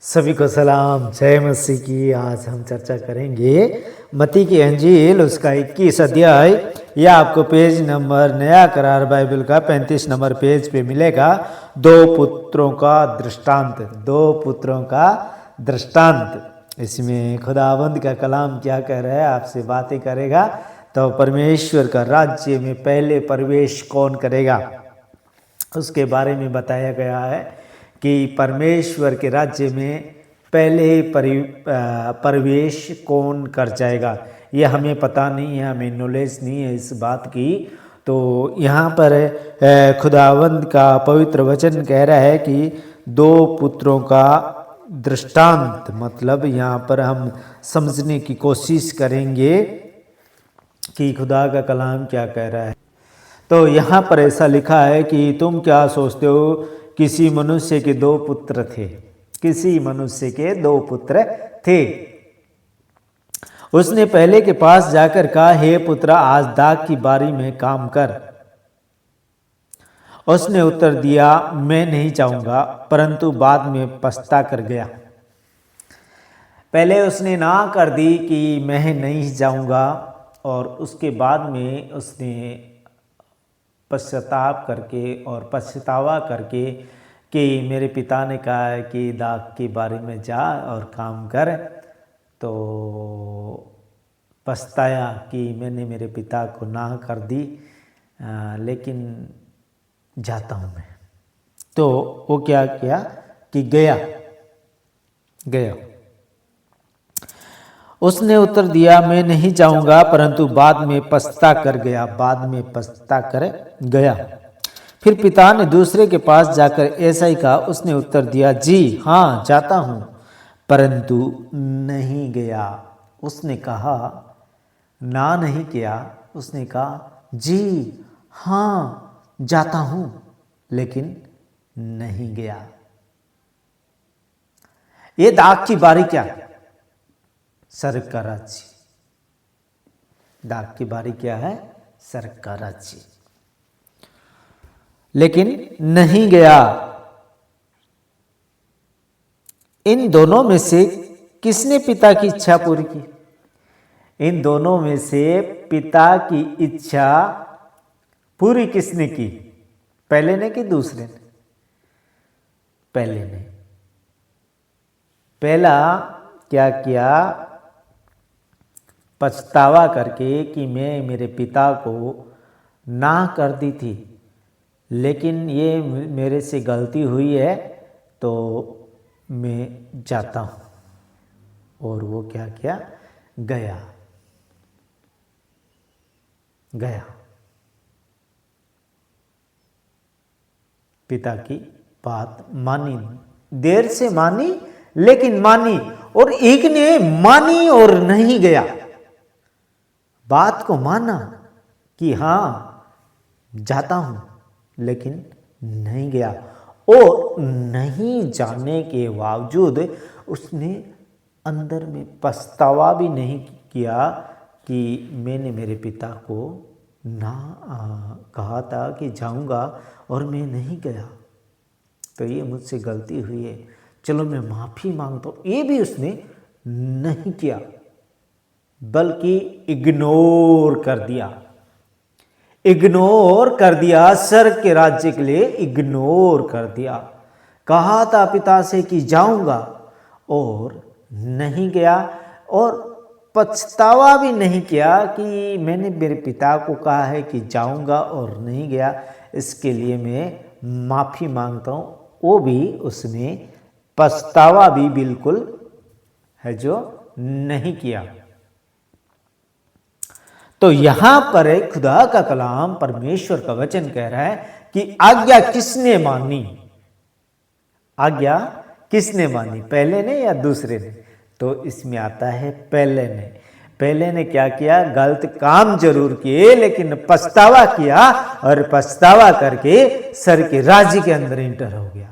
सभी को सलाम, जय मसीह की। आज हम चर्चा करेंगे मत्ती की अंजील उसका 21 अध्याय। यह आपको पेज नंबर नया करार बाइबल का 35 नंबर पेज पे मिलेगा। दो पुत्रों का दृष्टांत, दो पुत्रों का दृष्टांत। इसमें खुदावंद का कलाम क्या कह रहा है, आपसे बातें करेगा। तो परमेश्वर का राज्य में पहले प्रवेश कौन करेगा, उसके बारे में बताया गया है कि परमेश्वर के राज्य में पहले प्रवेश कौन कर जाएगा। यह हमें पता नहीं है, हमें नॉलेज नहीं है इस बात की। तो यहाँ पर खुदावंद का पवित्र वचन कह रहा है कि दो पुत्रों का दृष्टांत, मतलब यहाँ पर हम समझने की कोशिश करेंगे कि खुदा का कलाम क्या कह रहा है। तो यहाँ पर ऐसा लिखा है कि तुम क्या सोचते हो, किसी मनुष्य के दो पुत्र थे। किसी मनुष्य के दो पुत्र थे। उसने पहले के पास जाकर कहा, हे पुत्र, आज दाख की बारी में काम कर। उसने उत्तर दिया, मैं नहीं चाहूंगा, परंतु बाद में पछता कर गया। पहले उसने ना कर दी कि मैं नहीं जाऊंगा, और उसके बाद में उसने पश्चाताप करके और पछतावा करके कि मेरे पिता ने कहा है कि दाख के बारे में जा और काम कर, तो पछताया कि मैंने मेरे पिता को ना कर दी, लेकिन जाता हूँ मैं। तो वो क्या किया कि गया। उसने उत्तर दिया, मैं नहीं जाऊंगा, परंतु बाद में पछता कर गया। बाद में पछता कर गया। फिर पिता ने दूसरे के पास जाकर ऐसा ही कहा। उसने उत्तर दिया, जी हाँ, जाता हूं, परंतु नहीं गया। उसने कहा, ना नहीं किया। उसने कहा, जी हाँ, जाता हूं, लेकिन नहीं गया। ये दाख की बारी क्या है? स्वर्ग का राज्य। दाख की बारी क्या है? स्वर्ग का राज्य। लेकिन नहीं गया। इन दोनों में से किसने पिता की इच्छा पूरी की? इन दोनों में से पिता की इच्छा पूरी किसने की? पहले ने कि दूसरे ने? पहले ने। पहला क्या किया? पछतावा करके कि मैं मेरे पिता को ना कर दी थी, लेकिन ये मेरे से गलती हुई है, तो मैं जाता हूँ। और वो क्या किया? गया। पिता की बात मानी, देर से मानी, लेकिन मानी। और एक ने मानी और नहीं गया। बात को माना कि हाँ जाता हूं, लेकिन नहीं गया। और नहीं जाने के बावजूद उसने अंदर में पछतावा भी नहीं किया कि मैंने मेरे पिता को ना कहा था कि जाऊंगा और मैं नहीं गया, तो ये मुझसे गलती हुई है, चलो मैं माफ़ी मांगता हूँ। ये भी उसने नहीं किया, बल्कि इग्नोर कर दिया। स्वर्ग के राज्य के लिए इग्नोर कर दिया। कहा था पिता से कि जाऊंगा और नहीं गया, और पछतावा भी नहीं किया कि मैंने मेरे पिता को कहा है कि जाऊंगा और नहीं गया, इसके लिए मैं माफ़ी मांगता हूँ। वो भी उसने पछतावा भी बिल्कुल है जो नहीं किया। तो यहां पर खुदा का कलाम, परमेश्वर का वचन कह रहा है कि आज्ञा किसने मानी? आज्ञा किसने मानी, पहले ने या दूसरे ने? तो इसमें आता है पहले ने। पहले ने क्या किया? गलत काम जरूर किए, लेकिन पछतावा किया, और पछतावा करके स्वर्ग के राज्य के अंदर इंटर हो गया।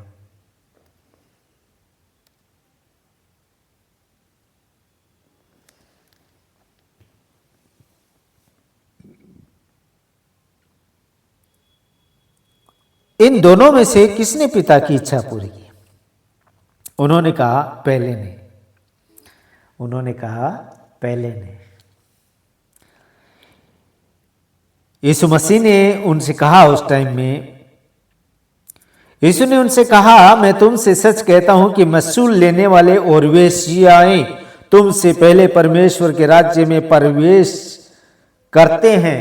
इन दोनों में से किसने पिता की इच्छा पूरी की? उन्होंने कहा पहले नहीं। उन्होंने कहा पहले नहीं। यीशु मसीह ने उनसे कहा उस टाइम में, यीशु ने उनसे कहा, मैं तुमसे सच कहता हूं कि मसूल लेने वाले और वेश्याएं तुमसे पहले परमेश्वर के राज्य में प्रवेश करते हैं।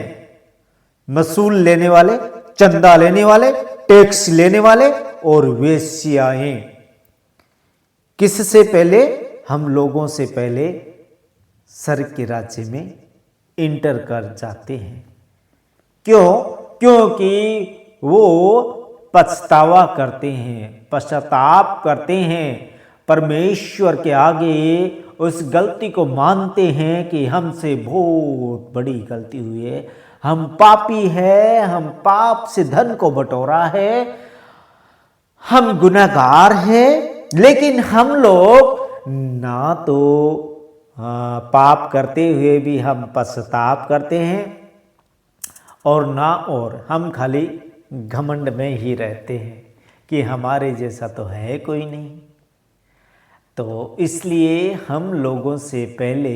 मसूल लेने वाले, चंदा लेने वाले, टैक्स लेने वाले और वेश्याएं किससे पहले? हम लोगों से पहले स्वर्ग के राज्य में इंटर कर जाते हैं। क्यों? क्योंकि वो पछतावा करते हैं, पश्चाताप करते हैं, परमेश्वर के आगे उस गलती को मानते हैं कि हमसे बहुत बड़ी गलती हुई है, हम पापी हैं, हम पाप से धन को बटोरा है, हम गुनहगार हैं। लेकिन हम लोग ना तो पाप करते हुए भी हम पश्चाताप करते हैं और ना और हम खाली घमंड में ही रहते हैं कि हमारे जैसा तो है कोई नहीं। तो इसलिए हम लोगों से पहले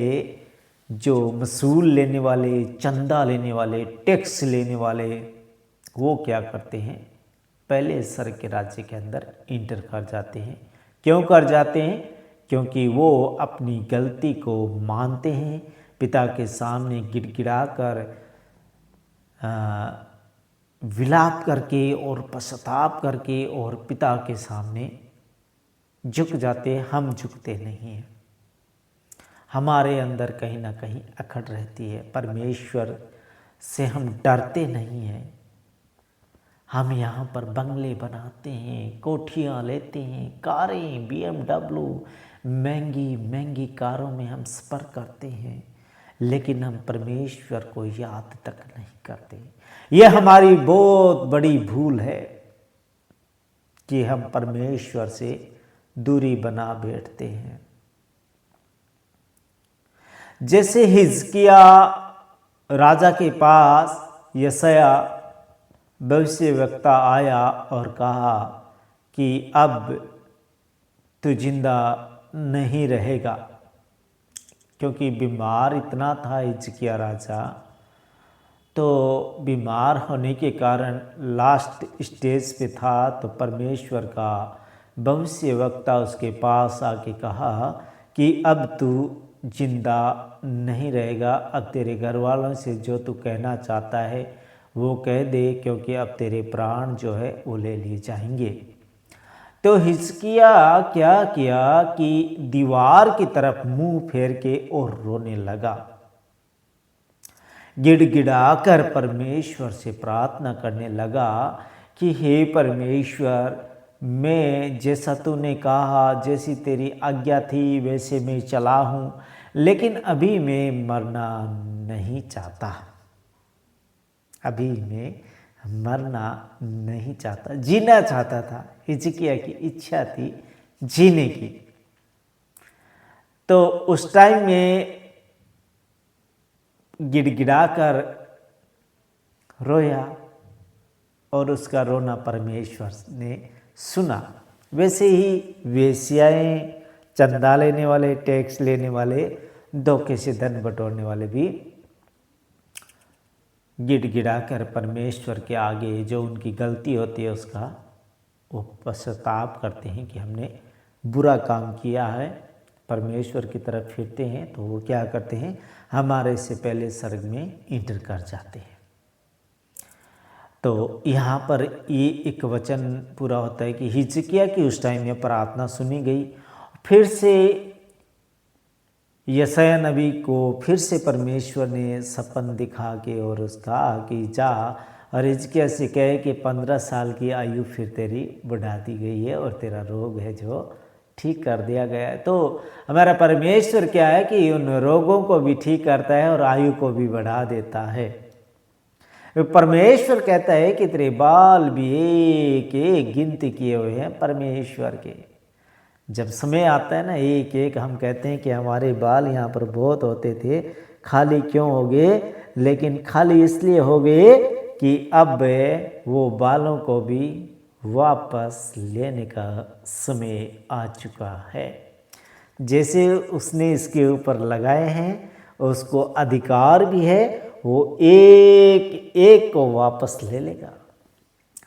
जो मसूल लेने वाले, चंदा लेने वाले, टैक्स लेने वाले, वो क्या करते हैं? पहले स्वर्ग के राज्य के अंदर इंटर कर जाते हैं। क्यों कर जाते हैं? क्योंकि वो अपनी गलती को मानते हैं, पिता के सामने गिड़गिड़ा कर विलाप करके और पश्चाताप करके और पिता के सामने झुक जाते हैं। हम झुकते नहीं हैं, हमारे अंदर कहीं ना कहीं अकड़ रहती है, परमेश्वर से हम डरते नहीं हैं। हम यहाँ पर बंगले बनाते हैं, कोठियाँ लेते हैं, कारें, BMW, महंगी महंगी कारों में हम सफ़र करते हैं, लेकिन हम परमेश्वर को याद तक नहीं करते। यह हमारी बहुत बड़ी भूल है कि हम परमेश्वर से दूरी बना बैठते हैं। जैसे हिजकिया राजा के पास यशाया भविष्यवक्ता आया और कहा कि अब तू जिंदा नहीं रहेगा, क्योंकि बीमार इतना था हिजकिया राजा। तो बीमार होने के कारण लास्ट स्टेज पे था। तो परमेश्वर का भविष्यवक्ता उसके पास आके कहा कि अब तू जिंदा नहीं रहेगा, अब तेरे घर वालों से जो तू कहना चाहता है वो कह दे, क्योंकि अब तेरे प्राण जो है वो ले लिए जाएंगे। तो हिजकिया क्या किया कि दीवार की तरफ मुंह फेर के और रोने लगा, गिड़गिड़ाकर परमेश्वर से प्रार्थना करने लगा कि हे परमेश्वर, मैं जैसा तूने कहा, जैसी तेरी आज्ञा थी वैसे मैं चला हूँ, लेकिन अभी मैं मरना नहीं चाहता, अभी मैं मरना नहीं चाहता, जीना चाहता था। हिजकिया की इच्छा थी जीने की। तो उस टाइम में गिड़गिड़ाकर रोया और उसका रोना परमेश्वर ने सुना। वैसे ही वेश्याएं, चंदा लेने वाले, टैक्स लेने वाले, धोखे से धन बटोरने वाले भी गिड़गिड़ाकर परमेश्वर के आगे जो उनकी गलती होती है उसका वो पश्चाताप करते हैं कि हमने बुरा काम किया है, परमेश्वर की तरफ फिरते हैं। तो वो क्या करते हैं? हमारे से पहले स्वर्ग में इंटर कर जाते हैं। तो यहाँ पर ये एक वचन पूरा होता है कि हिजकिया की उस टाइम में प्रार्थना सुनी गई। फिर से यशायाह नबी को फिर से परमेश्वर ने सपन दिखा के और उसका कि जा और हिजकिया से कहे कि 15 साल की आयु फिर तेरी बढ़ा दी गई है और तेरा रोग है जो ठीक कर दिया गया है। तो हमारा परमेश्वर क्या है कि उन रोगों को भी ठीक करता है और आयु को भी बढ़ा देता है। परमेश्वर कहता है कि तेरे बाल भी एक एक गिनती किए हुए हैं परमेश्वर के। जब समय आता है ना, एक एक हम कहते हैं कि हमारे बाल यहाँ पर बहुत होते थे, खाली क्यों हो गए? लेकिन खाली इसलिए हो गए कि अब वो बालों को भी वापस लेने का समय आ चुका है। जैसे उसने इसके ऊपर लगाए हैं, उसको अधिकार भी है, वो एक एक को वापस ले लेगा।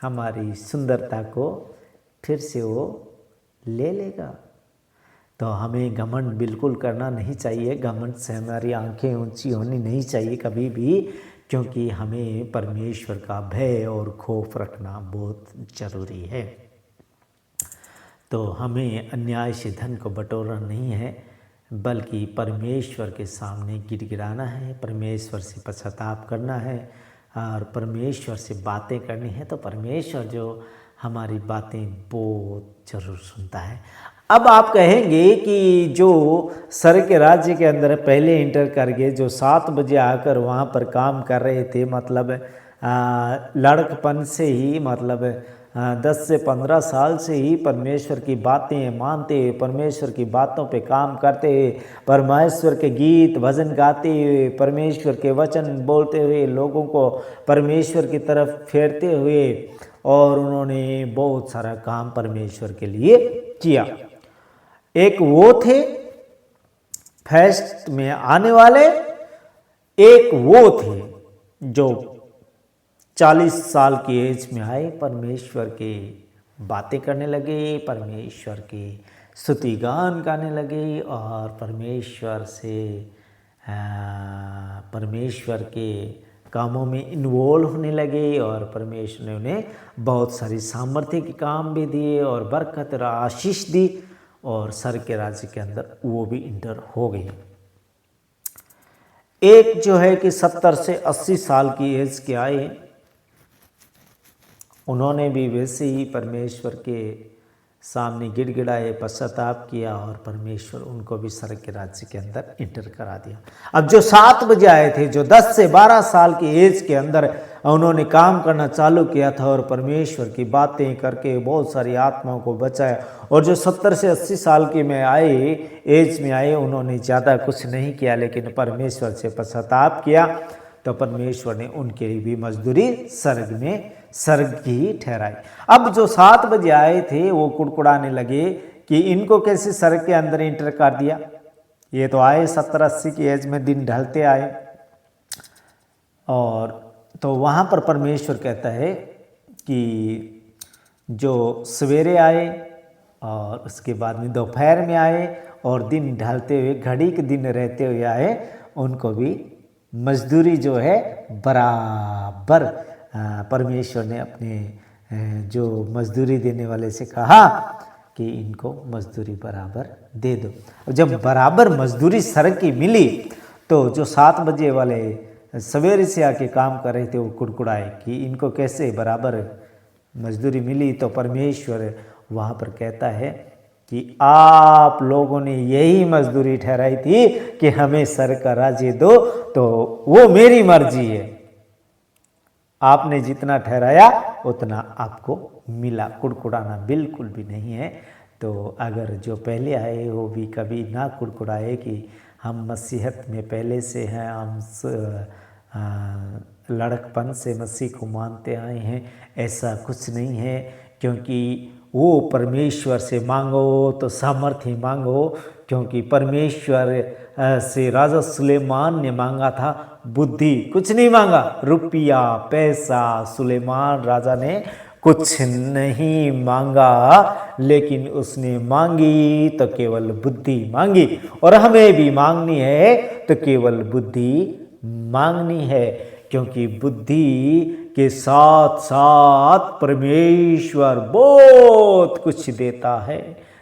हमारी सुंदरता को फिर से वो ले लेगा। तो हमें घमंड बिल्कुल करना नहीं चाहिए। घमंड से हमारी आंखें ऊंची होनी नहीं चाहिए कभी भी, क्योंकि हमें परमेश्वर का भय और खौफ रखना बहुत ज़रूरी है। तो हमें अन्याय से धन को बटोरना नहीं है, बल्कि परमेश्वर के सामने गिड़गिड़ाना है, परमेश्वर से पश्चाताप करना है और परमेश्वर से बातें करनी है। तो परमेश्वर जो हमारी बातें बहुत ज़रूर सुनता है। अब आप कहेंगे कि जो सर के राज्य के अंदर पहले इंटर करके जो 7 बजे आकर वहाँ पर काम कर रहे थे, मतलब लड़कपन से ही, मतलब 10 से 15 साल से ही परमेश्वर की बातें मानते हुए, परमेश्वर की बातों पे काम करते हुए, परमेश्वर के गीत भजन गाते हुए, परमेश्वर के वचन बोलते हुए, लोगों को परमेश्वर की तरफ फेरते हुए, और उन्होंने बहुत सारा काम परमेश्वर के लिए किया। एक वो थे फेस्ट में आने वाले, एक वो थे जो 40 साल की एज में आए, परमेश्वर के बातें करने लगे, परमेश्वर के स्तुति गान गाने लगे और परमेश्वर के कामों में इन्वॉल्व होने लगे, और परमेश्वर ने उन्हें बहुत सारी सामर्थ्य के काम भी दिए और बरकत और आशीष दी, और सर के राज्य के अंदर वो भी इंटर हो गए। एक जो है कि 70 से 80 साल की एज के आए, उन्होंने भी वैसे ही परमेश्वर के सामने गिड़गिड़ाए, पश्चाताप किया, और परमेश्वर उनको भी सर के राज्य के अंदर इंटर करा दिया। अब जो 7 बजे आए थे, जो 10 से 12 साल की एज के अंदर उन्होंने काम करना चालू किया था और परमेश्वर की बातें करके बहुत सारी आत्माओं को बचाया, और जो 70 से 80 साल के में आए, एज में आए, उन्होंने ज़्यादा कुछ नहीं किया, लेकिन परमेश्वर से पश्चाताप किया, तो परमेश्वर ने उनके लिए भी मजदूरी स्वर्ग की ठहराई। अब जो 7 बजे आए थे, वो कुड़कुड़ाने लगे कि इनको कैसे स्वर्ग के अंदर इंटर कर दिया। ये तो आए 70-80 की एज में, दिन ढलते आए, और तो वहाँ पर परमेश्वर कहता है कि जो सवेरे आए और उसके बाद में दोपहर में आए और दिन ढलते हुए, घड़ी के दिन रहते हुए आए, उनको भी मजदूरी जो है बराबर परमेश्वर ने अपने जो मजदूरी देने वाले से कहा कि इनको मजदूरी बराबर दे दो। जब बराबर मजदूरी सर की मिली, तो जो 7 बजे वाले सवेरे से आके काम कर रहे थे, वो कुड़कुड़ाए कि इनको कैसे बराबर मजदूरी मिली। तो परमेश्वर वहाँ पर कहता है कि आप लोगों ने यही मजदूरी ठहराई थी कि हमें सर का राज्य दो, तो वो मेरी मर्जी है, आपने जितना ठहराया उतना आपको मिला। कुड़कुड़ाना बिल्कुल भी नहीं है। तो अगर जो पहले आए वो भी कभी ना कुड़कुड़ाए कि हम मसीहत में पहले से हैं, हम लड़कपन से मसीह को मानते आए हैं, ऐसा कुछ नहीं है। क्योंकि वो परमेश्वर से मांगो तो सामर्थ्य मांगो, क्योंकि परमेश्वर से राजा सुलेमान ने मांगा था बुद्धि, कुछ नहीं मांगा, रुपया पैसा सुलेमान राजा ने कुछ नहीं मांगा, लेकिन उसने मांगी तो केवल बुद्धि मांगी, और हमें भी मांगनी है तो केवल बुद्धि मांगनी है। क्योंकि बुद्धि के साथ साथ परमेश्वर बहुत कुछ देता है।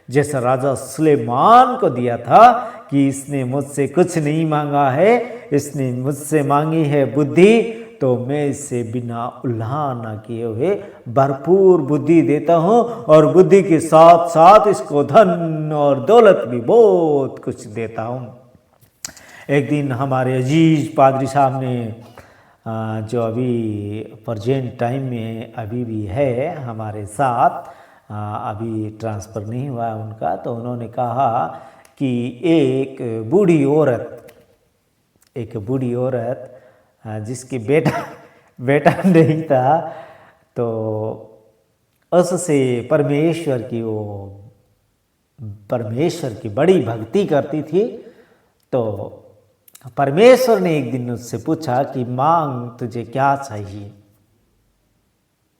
जैसा राजा सुलेमान को दिया था कि इसने मुझसे कुछ नहीं मांगा है, इसने मुझसे मांगी है बुद्धि, तो मैं इसे बिना उल्लंघन किए हुए भरपूर बुद्धि देता हूँ, और बुद्धि के साथ साथ इसको धन और दौलत भी बहुत कुछ देता हूँ। एक दिन हमारे अजीज पादरी साहब ने, जो अभी प्रेजेंट टाइम में अभी भी है हमारे साथ, अभी ट्रांसफ़र नहीं हुआ उनका, तो उन्होंने कहा कि एक बूढ़ी औरत जिसकी बेटा नहीं था, तो उससे परमेश्वर की बड़ी भक्ति करती थी। तो परमेश्वर ने एक दिन उससे पूछा कि मांग तुझे क्या चाहिए,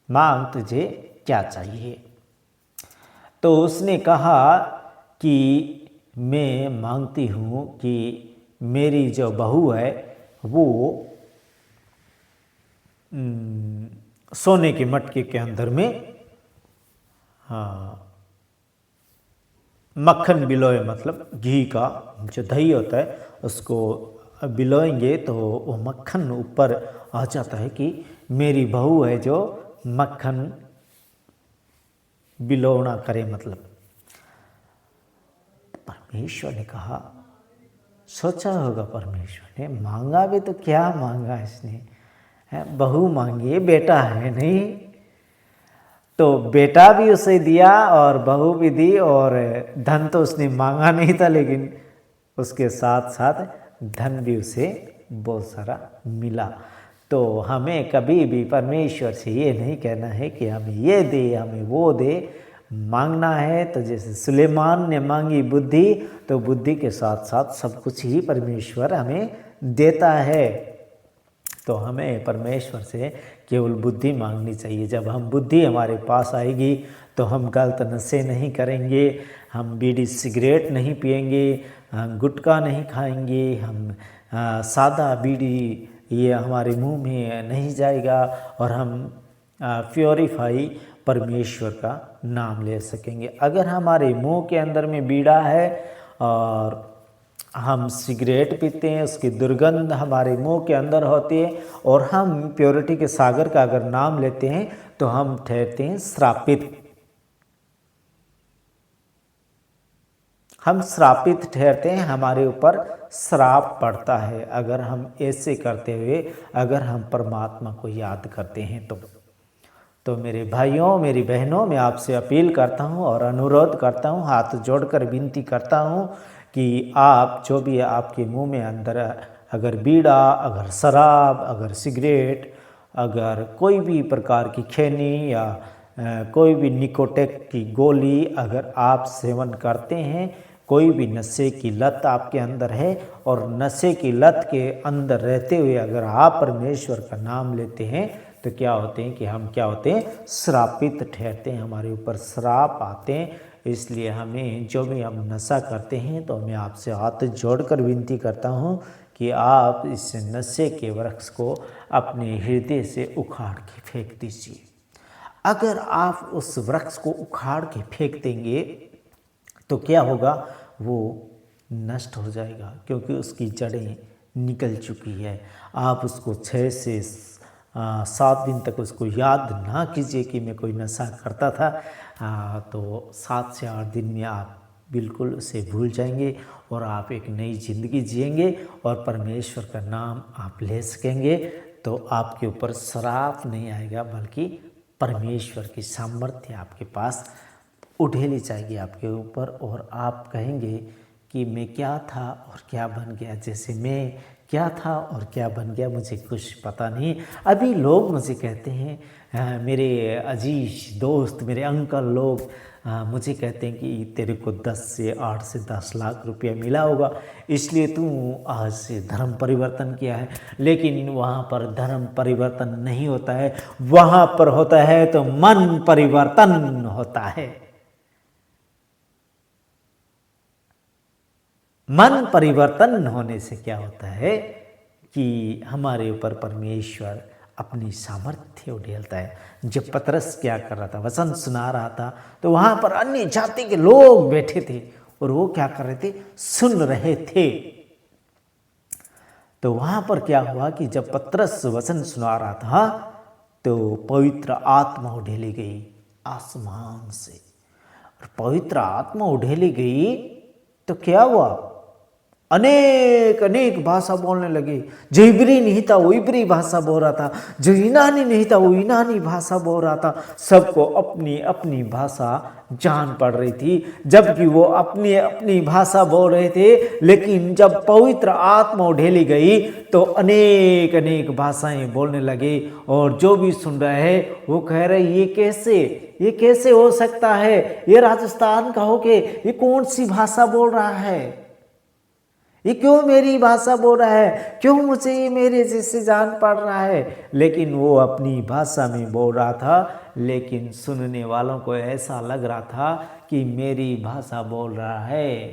मांग तुझे क्या चाहिए। तो उसने कहा कि मैं मांगती हूँ कि मेरी जो बहू है वो सोने के मटके के अंदर में मक्खन बिलोए, मतलब घी का जो दही होता है उसको बिलोएंगे तो वो मक्खन ऊपर आ जाता है कि मेरी बहू है जो मक्खन बिलोना करे। मतलब परमेश्वर ने कहा, सोचा होगा परमेश्वर ने, मांगा भी तो क्या मांगा इसने, बहू मांगी, बेटा है नहीं। तो बेटा भी उसे दिया और बहू भी दी, और धन तो उसने मांगा नहीं था, लेकिन उसके साथ साथ धन भी उसे बहुत सारा मिला। तो हमें कभी भी परमेश्वर से ये नहीं कहना है कि हमें ये दे, हमें वो दे। मांगना है तो जैसे सुलेमान ने मांगी बुद्धि, तो बुद्धि के साथ साथ सब कुछ ही परमेश्वर हमें देता है। तो हमें परमेश्वर से केवल बुद्धि मांगनी चाहिए। जब हम बुद्धि हमारे पास आएगी तो हम गलत नशे नहीं करेंगे, हम बीड़ी सिगरेट नहीं पिएंगे, हम गुटखा नहीं खाएंगे, हम सादा बीड़ी ये हमारे मुंह में नहीं जाएगा, और हम प्योरीफाई परमेश्वर का नाम ले सकेंगे। अगर हमारे मुंह के अंदर में बीड़ा है और हम सिगरेट पीते हैं, उसकी दुर्गंध हमारे मुंह के अंदर होती है, और हम प्योरिटी के सागर का अगर नाम लेते हैं तो हम ठहरते हैं श्रापित। हम श्रापित ठहरते हैं, हमारे ऊपर श्राप पड़ता है अगर हम ऐसे करते हुए, अगर हम परमात्मा को याद करते हैं तो मेरे भाइयों, मेरी बहनों, मैं आपसे अपील करता हूँ और अनुरोध करता हूँ, हाथ जोड़कर विनती करता हूँ कि आप जो भी आपके मुंह में अंदर अगर बीड़ा, अगर शराब, अगर सिगरेट, अगर कोई भी प्रकार की खैनी या कोई भी निकोटिन की गोली अगर आप सेवन करते हैं, कोई भी नशे की लत आपके अंदर है, और नशे की लत के अंदर रहते हुए अगर आप परमेश्वर का नाम लेते हैं, तो क्या होते हैं कि हम क्या होते हैं, श्रापित ठहरते हैं, हमारे ऊपर श्राप आते हैं। इसलिए हमें जो भी हम नशा करते हैं, तो मैं आपसे हाथ जोड़कर विनती करता हूँ कि आप इस नशे के वृक्ष को अपने हृदय से उखाड़ के फेंक दीजिए। अगर आप उस वृक्ष को उखाड़ के फेंक देंगे तो क्या होगा, वो नष्ट हो जाएगा, क्योंकि उसकी जड़ें निकल चुकी है। आप उसको 6 से 7 दिन तक उसको याद ना कीजिए कि मैं कोई नशा करता था, तो 7 से 8 दिन में आप बिल्कुल उसे भूल जाएंगे और आप एक नई ज़िंदगी जिएंगे और परमेश्वर का नाम आप ले सकेंगे। तो आपके ऊपर श्राप नहीं आएगा, बल्कि परमेश्वर की सामर्थ्य आपके पास उठेली जाएगी आपके ऊपर, और आप कहेंगे कि मैं क्या था और क्या बन गया। जैसे मैं क्या था और क्या बन गया मुझे कुछ पता नहीं। अभी लोग मुझे कहते हैं, मेरे अजीज दोस्त, मेरे अंकल लोग मुझे कहते हैं कि तेरे को 8 से 10 लाख रुपया मिला होगा, इसलिए तू आज से धर्म परिवर्तन किया है। लेकिन वहाँ पर धर्म परिवर्तन नहीं होता है, वहाँ पर होता है तो मन परिवर्तन होता है। मन परिवर्तन होने से क्या होता है कि हमारे ऊपर परमेश्वर अपनी सामर्थ्य उड़ेलता है। जब पतरस क्या कर रहा था, वचन सुना रहा था, तो वहाँ पर अन्य जाति के लोग बैठे थे और वो क्या कर रहे थे, सुन रहे थे। तो वहाँ पर क्या हुआ कि जब पतरस वचन सुना रहा था तो पवित्र आत्मा उड़ेली गई आसमान से, और पवित्र आत्मा उड़ेली गई तो क्या हुआ, अनेक अनेक भाषा बोलने लगे। जो इब्री नहीं था वो इब्री भाषा बोल रहा था, जो यूनानी नहीं था वो यूनानी भाषा बोल रहा था। सबको अपनी अपनी भाषा जान पड़ रही थी, जबकि वो अपनी अपनी भाषा बोल रहे थे। लेकिन जब पवित्र आत्मा ढेली गई तो अनेक अनेक भाषाएं बोलने लगे। और जो भी सुन रहे हैं वो कह रहे ये कैसे हो सकता है, ये राजस्थान का होके ये कौन सी भाषा बोल रहा है, ये क्यों मेरी भाषा बोल रहा है, क्यों मुझे ये मेरे जैसे जान पड़ रहा है। लेकिन वो अपनी भाषा में बोल रहा था, लेकिन सुनने वालों को ऐसा लग रहा था कि मेरी भाषा बोल रहा है।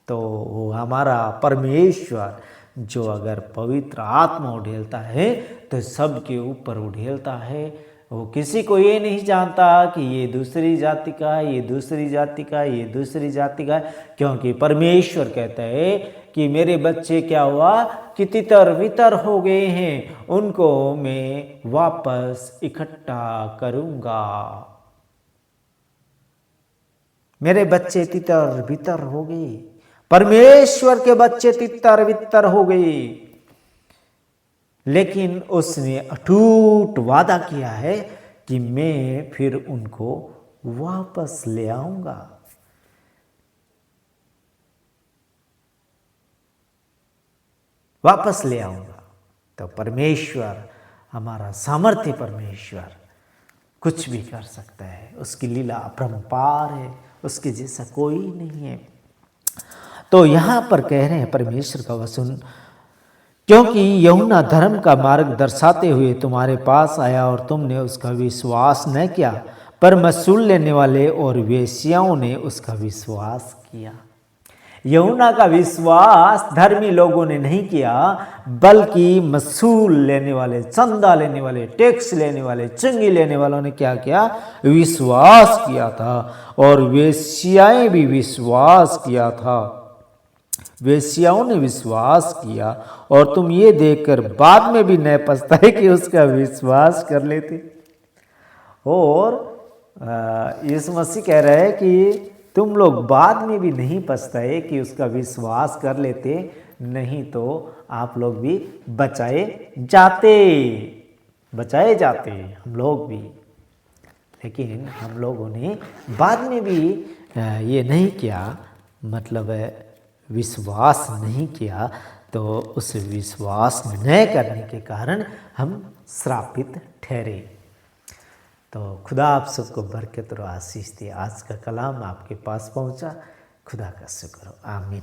तो वो हमारा परमेश्वर जो अगर पवित्र आत्मा उड़ेलता है तो सबके ऊपर उड़ेलता है। वो किसी को ये नहीं जानता कि ये दूसरी जाति का है, ये दूसरी जाति का है, ये दूसरी जाति का है, क्योंकि परमेश्वर कहता है कि मेरे बच्चे क्या हुआ कि तितर वितर हो गए हैं, उनको मैं वापस इकट्ठा करूंगा। मेरे बच्चे तितर बितर हो गए, परमेश्वर के बच्चे तितर बितर हो गए, लेकिन उसने अटूट वादा किया है कि मैं फिर उनको वापस ले आऊंगा। वापस ले आऊंगा। तो परमेश्वर, हमारा सामर्थ्य परमेश्वर कुछ भी कर सकता है, उसकी लीला अपरंपार है, उसके जैसा कोई नहीं है। तो यहां पर कह रहे हैं परमेश्वर का वचन, क्योंकि यूहन्ना धर्म का मार्ग दर्शाते हुए तुम्हारे पास आया और तुमने उसका विश्वास न किया, पर मसूल लेने वाले और वेश्याओं ने उसका विश्वास किया। यूहन्ना का विश्वास धर्मी लोगों ने नहीं किया, बल्कि मसूल लेने वाले, चंदा लेने वाले, टैक्स लेने वाले, चंगी लेने वालों ने क्या किया? विश्वास किया था। और वेश्याएं भी विश्वास किया था। वेश्याओं ने विश्वास किया। और तुम ये देखकर बाद में भी न पछताए कि उसका विश्वास कर लेते। और यीशु मसीह कह रहे हैं कि तुम लोग बाद में भी नहीं पछताए कि उसका विश्वास कर लेते, नहीं तो आप लोग भी बचाए जाते हम लोग भी। लेकिन हम लोगों ने बाद में भी ये नहीं किया, मतलब विश्वास नहीं किया, तो उस विश्वास न करने के कारण हम श्रापित ठहरे। तो खुदा आप सबको बरकत और आशीष दे। आज का कलाम आपके पास पहुंचा, खुदा का शुक्र हो। आमीन।